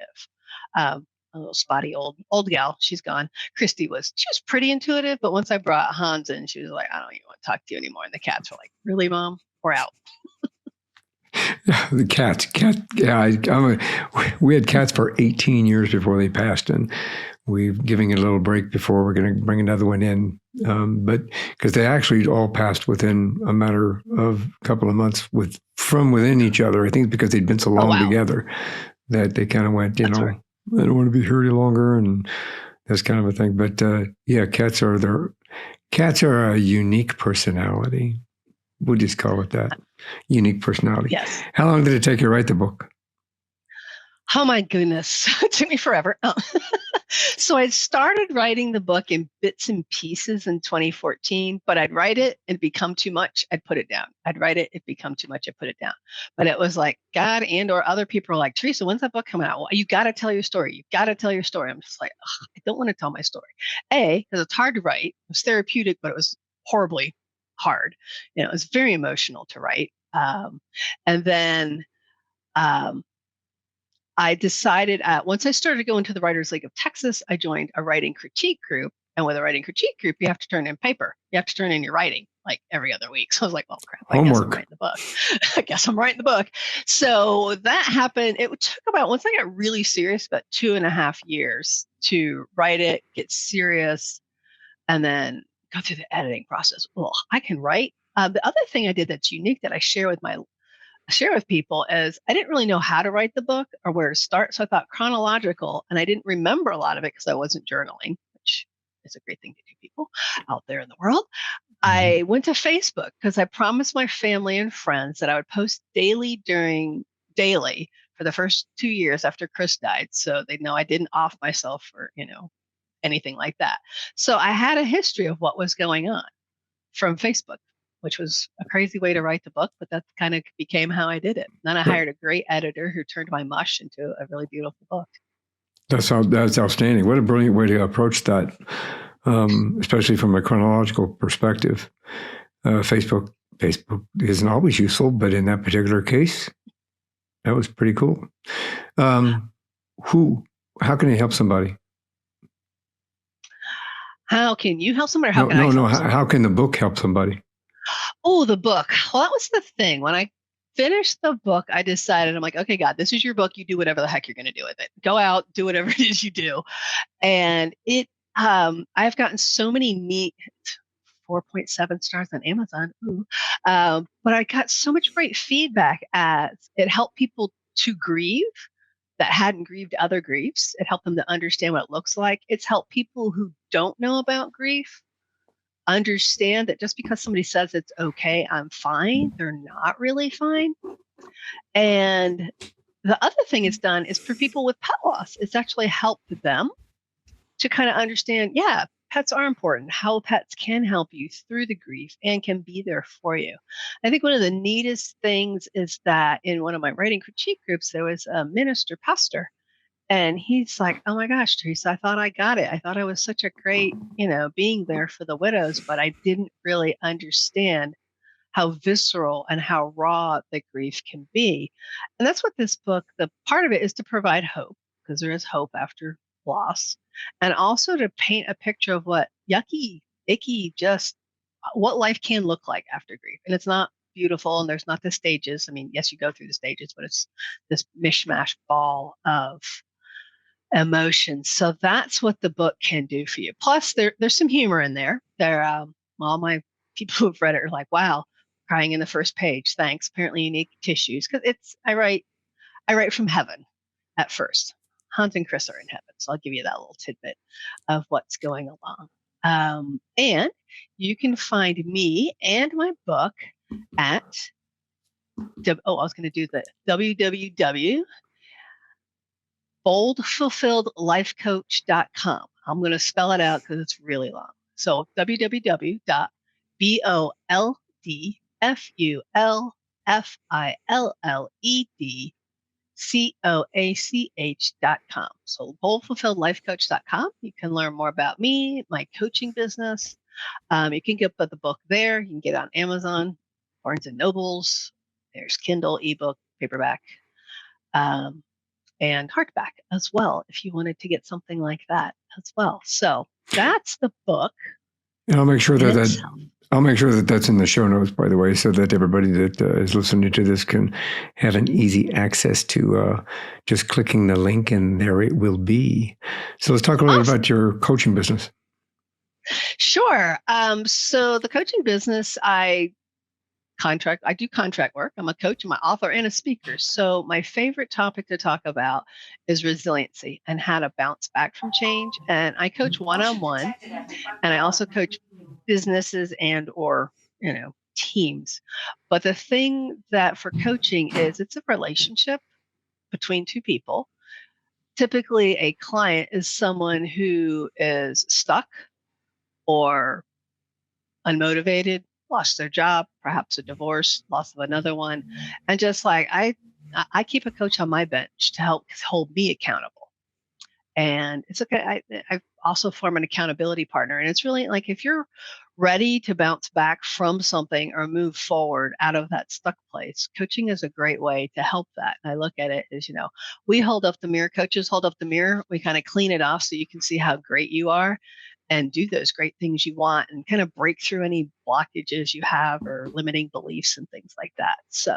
A little spotty old gal. She's gone. She was pretty intuitive, but once I brought Hans in, she was like, I don't even want to talk to you anymore. And the cats were like, really, mom? We're out. The cat. Yeah, we had cats for 18 years before they passed, and we're giving it a little break before we're going to bring another one in. But because they actually all passed within a matter of a couple of months from within each other. I think because they'd been so Oh, long wow. together that they kind of went, That's right. I don't want to be here any longer, and that's kind of a thing. But yeah, cats are a unique personality. We'll just call it that. Unique personality. Yes. How long did it take you to write the book? Oh my goodness. It took me forever. Oh. So I started writing the book in bits and pieces in 2014, but I'd write it and become too much. I'd put it down. I'd write it, it'd become too much. I'd put it down. But it was like God and or other people are like, Teresa, when's that book coming out? Well, you got to tell your story. You got to tell your story. I'm just like, I don't want to tell my story. Because it's hard to write. It was therapeutic, but it was horribly hard. It was very emotional to write. And then um, I decided once I started going to the Writers League of Texas, I joined a writing critique group. And with a writing critique group, you have to turn in paper. You have to turn in your writing like every other week. So I was like, well, crap, I guess I'm Homework. writing the book. I guess I'm writing the book. So that happened. It took once I got really serious, about 2.5 years to write it, get serious, and then go through the editing process. Well, I can write. The other thing I did that's unique that I share with people is I didn't really know how to write the book or where to start. So I thought chronological, and I didn't remember a lot of it because I wasn't journaling, which is a great thing to do, people out there in the world. Mhm. I went to Facebook because I promised my family and friends that I would post daily for the first 2 years after Chris died. So they know I didn't off myself or, anything like that. So I had a history of what was going on from Facebook, which was a crazy way to write the book, but that kind of became how I did it. Then I hired a great editor who turned my mush into a really beautiful book. That's outstanding. What a brilliant way to approach that, especially from a chronological perspective. Facebook isn't always useful, but in that particular case, that was pretty cool. Um, who? How can I help somebody? How can you help somebody, or how No, can I no, no. help How somebody? can the book help somebody? Oh, the book. Well, that was the thing. When I finished the book, I decided, I'm like, okay, God, this is your book. You do whatever the heck you're going to do with it. Go out, do whatever it is you do. And I've gotten so many neat 4.7 stars on Amazon. Ooh. But I got so much great feedback as it helped people to grieve that hadn't grieved other griefs. It helped them to understand what it looks like. It's helped people who don't know about grief understand that just because somebody says it's okay, I'm fine, they're not really fine. And the other thing it's done is for people with pet loss, it's actually helped them to kind of understand, yeah, pets are important, how pets can help you through the grief and can be there for you. I think one of the neatest things is that in one of my writing critique groups, there was a pastor, and he's like, oh my gosh, Teresa, I thought I got it. I thought I was such a great, being there for the widows, but I didn't really understand how visceral and how raw the grief can be. And that's what this book, the part of it is to provide hope, because there is hope after loss, and also to paint a picture of what yucky, icky, just what life can look like after grief. And it's not beautiful, and there's not the stages. I mean, yes, you go through the stages, but it's this mishmash ball of emotions. So that's what the book can do for you. Plus, there's some humor in there. All my people who've read it are like, "Wow, crying in the first page. Thanks. Apparently, you need tissues." Because I write from heaven at first. Hans and Chris are in heaven, so I'll give you that little tidbit of what's going along. And you can find me and my book at I was going to do the www.boldfulfilledlifecoach.com. I'm going to spell it out because it's really long. So www.boldfulfilledcoach.com. So boldfulfilledlifecoach.com. You can learn more about me, my coaching business. You can get the book there. You can get it on Amazon, Barnes and Nobles. There's Kindle, ebook, paperback, and hardback as well, if you wanted to get something like that as well. So that's the book. And I'll make sure that that's in the show notes, by the way, so that everybody that is listening to this can have an easy access to just clicking the link, and there it will be. So let's talk a little bit about your coaching business. Sure. So the coaching business, I do contract work. I'm a coach, I'm an author, and a speaker. So my favorite topic to talk about is resiliency and how to bounce back from change. And I coach one-on-one, and I also coach businesses and or teams. But the thing that for coaching is it's a relationship between two people. Typically, a client is someone who is stuck or unmotivated, lost their job, perhaps a divorce, loss of another one. And just like I keep a coach on my bench to help hold me accountable. And it's okay. I also form an accountability partner. And it's really like if you're ready to bounce back from something or move forward out of that stuck place, coaching is a great way to help that. And I look at it as, we hold up the mirror, coaches hold up the mirror, we kind of clean it off so you can see how great you are and do those great things you want and kind of break through any blockages you have or limiting beliefs and things like that. So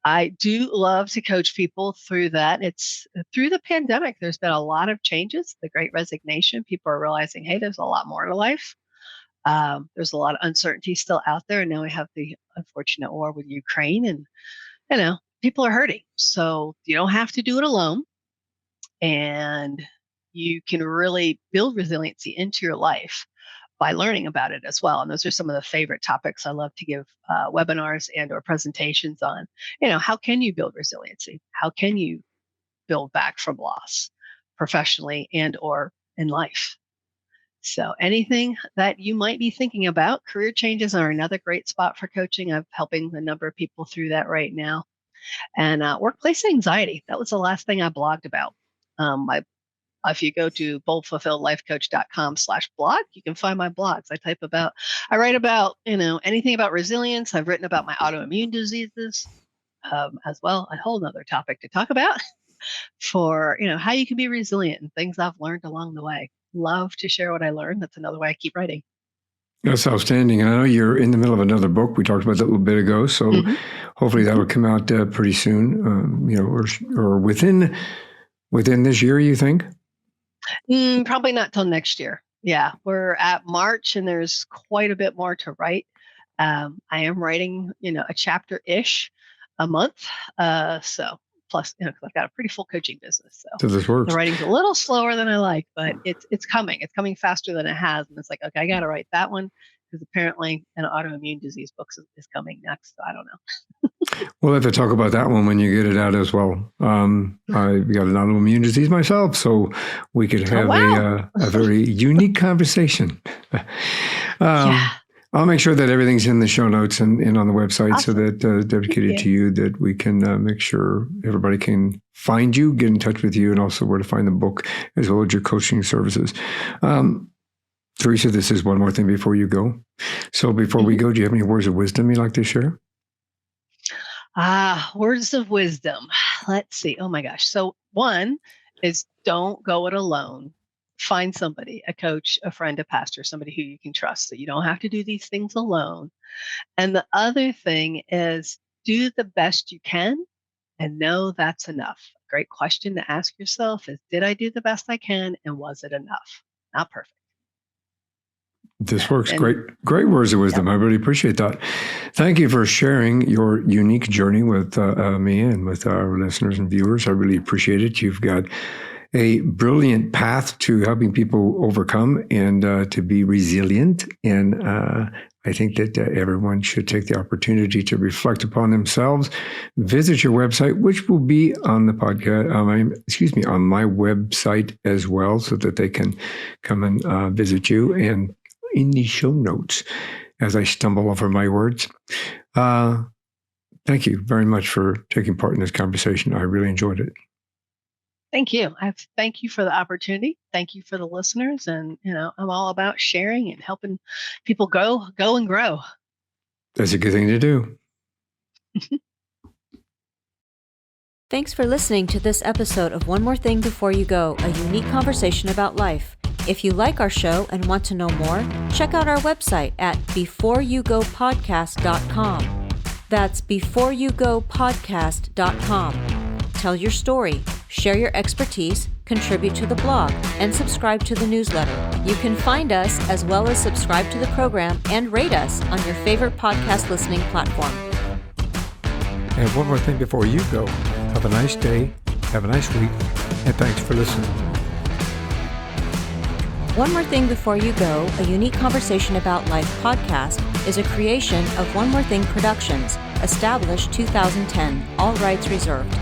I do love to coach people through that. It's through the pandemic, there's been a lot of changes, the great resignation. People are realizing, hey, there's a lot more to life. There's a lot of uncertainty still out there. And now we have the unfortunate war with Ukraine and, people are hurting. So you don't have to do it alone. And you can really build resiliency into your life by learning about it as well. And those are some of the favorite topics I love to give webinars and or presentations on. How can you build resiliency? How can you build back from loss professionally and or in life? So anything that you might be thinking about, career changes are another great spot for coaching. I'm helping a number of people through that right now. And workplace anxiety, that was the last thing I blogged about. If you go to boldfulfilledlifecoach.com/blog, you can find my blogs. I write about, anything about resilience. I've written about my autoimmune diseases as well. A whole nother topic to talk about for, how you can be resilient and things I've learned along the way. Love to share what I learned. That's another way I keep writing. That's outstanding. And I know you're in the middle of another book. We talked about that a little bit ago. So hopefully that will come out pretty soon, or within this year, you think? Probably not till next year. Yeah, we're at March and there's quite a bit more to write. I am writing, a chapter-ish a month. So plus, because I've got a pretty full coaching business. So this works. The writing's a little slower than I like, but it's coming. It's coming faster than it has. And it's like, okay, I got to write that one because apparently an autoimmune disease book is coming next. So I don't know. We'll have to talk about that one when you get it out as well. I've got an autoimmune disease myself, so we could have a very unique conversation. I'll make sure that everything's in the show notes and on the website, awesome. So that dedicated to you, that we can make sure everybody can find you, get in touch with you, and also where to find the book as well as your coaching services. Teresa, this is one more thing before you go. So before we go, do you have any words of wisdom you'd like to share? Words of wisdom. Let's see. Oh my gosh. So one is don't go it alone. Find somebody, a coach, a friend, a pastor, somebody who you can trust, so you don't have to do these things alone. And the other thing is do the best you can and know that's enough. great question to ask yourself is, did I do the best I can, and was it enough? Not perfect. This works. And- Great words of wisdom. Yep. I really appreciate that. Thank you for sharing your unique journey with me and with our listeners and viewers. I really appreciate it. You've got a brilliant path to helping people overcome and to be resilient. And I think that everyone should take the opportunity to reflect upon themselves. Visit your website, which will be on the podcast, on my website as well, so that they can come and visit you. And in the show notes, as I stumble over my words. Thank you very much for taking part in this conversation. I really enjoyed it. Thank you. Thank you for the opportunity. Thank you for the listeners. And, I'm all about sharing and helping people go and grow. That's a good thing to do. Thanks for listening to this episode of One More Thing Before You Go, a unique conversation about life. If you like our show and want to know more, check out our website at beforeyougopodcast.com. That's beforeyougopodcast.com. Tell your story, share your expertise, contribute to the blog, and subscribe to the newsletter. You can find us as well as subscribe to the program and rate us on your favorite podcast listening platform. And one more thing before you go. Have a nice day, have a nice week, and thanks for listening. One More Thing Before You Go, a unique conversation about life podcast, is a creation of One More Thing Productions, established 2010, all rights reserved.